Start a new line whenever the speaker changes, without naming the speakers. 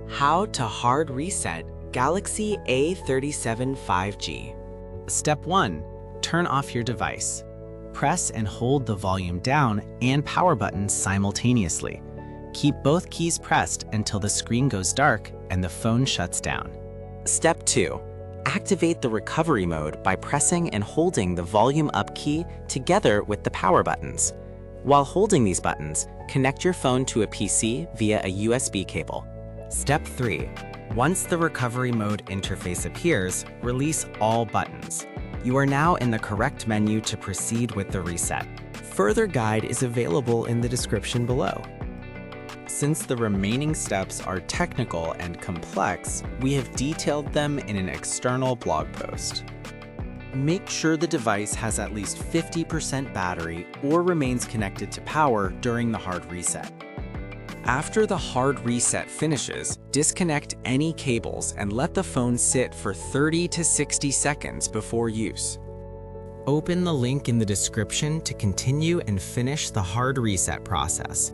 How to hard reset Galaxy A37 5G.
Step 1. Turn off your device. Press and hold the volume down and power buttons simultaneously. Keep both keys pressed until the screen goes dark and the phone shuts down.
Step 2. Activate the recovery mode by pressing and holding the volume up key together with the power buttons. While holding these buttons, connect your phone to a PC via a USB cable. Step 3. Once the recovery mode interface appears, release all buttons. You are now in the correct menu to proceed with the reset. Further guide is available in the description below. Since the remaining steps are technical and complex, we have detailed them in an external blog post. Make sure the device has at least 50% battery or remains connected to power during the hard reset. After the hard reset finishes, disconnect any cables and let the phone sit for 30 to 60 seconds before use. Open the link in the description to continue and finish the hard reset process.